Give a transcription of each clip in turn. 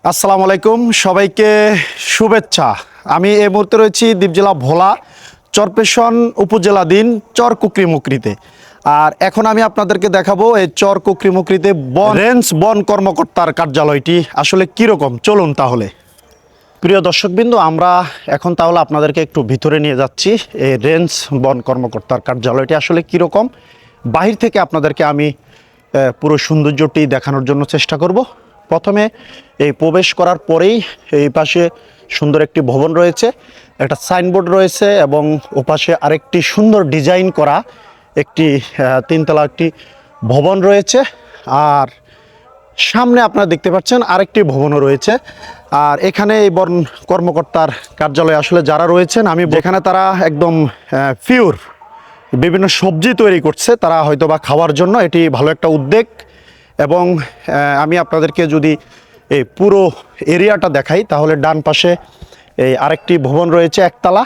আসসালামু আলাইকুম সবাইকে শুভেচ্ছা। আমি এই মুহূর্তে রয়েছি দ্বীপ জেলা ভোলা চরপেশন উপজেলাধীন চর কুকরিমুকরিতে। আর এখন আমি আপনাদেরকে দেখাবো এই চর কুকরিমুকরিতে রেঞ্জ বন কর্মকর্তার কার্যালয়টি আসলে কীরকম। চলুন তাহলে প্রিয় দর্শকবৃন্দ, আমরা এখন তাহলে আপনাদেরকে একটু ভিতরে নিয়ে যাচ্ছি। এই রেঞ্জ বন কর্মকর্তার কার্যালয়টি আসলে কীরকম বাহির থেকে আপনাদেরকে আমি পুরো সৌন্দর্যটি দেখানোর জন্য চেষ্টা করব। প্রথমে এই প্রবেশ করার পরেই এই পাশে সুন্দর একটি ভবন রয়েছে, একটা সাইনবোর্ড রয়েছে এবং ওপাশে আরেকটি সুন্দর ডিজাইন করা একটি তিনতলা একটি ভবন রয়েছে। আর সামনে আপনারা দেখতে পাচ্ছেন আরেকটি ভবনও রয়েছে। আর এখানে এই বন কর্মকর্তার কার্যালয়ে আসলে যারা রয়েছেন, আমি যেখানে তারা একদম পিওর বিভিন্ন সবজি তৈরি করছে, তারা হয়তো বা খাওয়ার জন্য এটি ভালো একটা উদ্যোগ। এবং আমি আপনাদেরকে যদি এই পুরো এরিয়াটা দেখাই তাহলে ডান পাশে এই আরেকটি ভবন রয়েছে একতলা,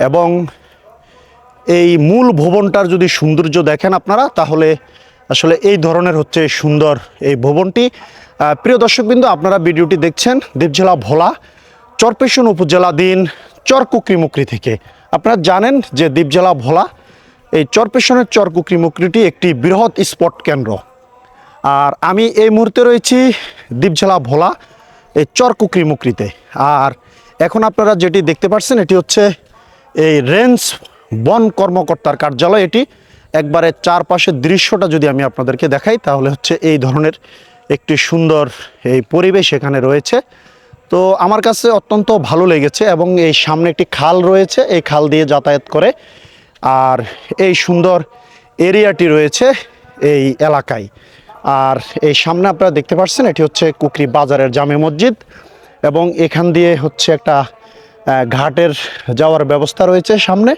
এবং এই মূল ভবনটার যদি সৌন্দর্য দেখেন আপনারা তাহলে আসলে এই ধরনের হচ্ছে সুন্দর এই ভবনটি। প্রিয় দর্শকবৃন্দ, আপনারা ভিডিওটি দেখছেন দ্বীপ জেলা ভোলা চরপেশন উপজেলাধীন চর কুকরিমুকরি থেকে। আপনারা জানেন যে দ্বীপ জেলা ভোলা এই চরপেশনের চর কুকরিমুকরিটি একটি বৃহৎ স্পট কেন্দ্র। আর আমি এই মুহূর্তে রয়েছি দ্বীপ জেলা ভোলা এই চর কুকরিমুকরিতে। আর এখন আপনারা যেটি দেখতে পাচ্ছেন এটি হচ্ছে এই রেঞ্জ বন কর্মকর্তার কার্যালয়। এটি একবারে চারপাশের দৃশ্যটা যদি আমি আপনাদেরকে দেখাই তাহলে হচ্ছে এই ধরনের একটি সুন্দর এই পরিবেশ এখানে রয়েছে। তো আমার কাছে অত্যন্ত ভালো লেগেছে, এবং এই সামনে একটি খাল রয়েছে, এই খাল দিয়ে যাতায়াত করে। আর এই সুন্দর এরিয়াটি রয়েছে এই এলাকায়। আর এই সামনে আপনারা দেখতে পাচ্ছেন এটি হচ্ছে কুকরি বাজারের জামে মসজিদ, এবং এখান দিয়ে হচ্ছে একটা ঘাটের যাওয়ার ব্যবস্থা রয়েছে সামনে।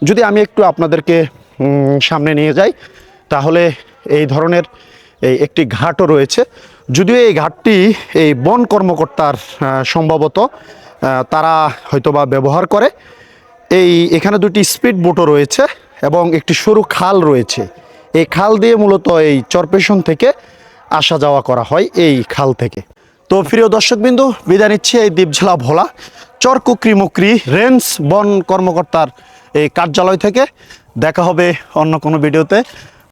যদি আমি একটু আপনাদেরকে সামনে নিয়ে যাই তাহলে এই ধরনের এই একটি ঘাটও রয়েছে। যদিও এই ঘাটটি এই বন কর্মকর্তার সম্ভবত তারা হয়তোবা ব্যবহার করে। এখানে দুটি স্পিড বোটও রয়েছে এবং একটি সরু খাল রয়েছে। এই খাল দিয়ে মূলত এই চরপেশন থেকে আসা যাওয়া করা হয় এই খাল থেকে। তো প্রিয় দর্শকবিন্দু, বিদায় নিচ্ছি এই দ্বীপ জেলা ভোলা চর কুকরিমুকরি রেঞ্জ বন কর্মকর্তার এই কার্যালয় থেকে। দেখা হবে অন্য কোনো ভিডিওতে।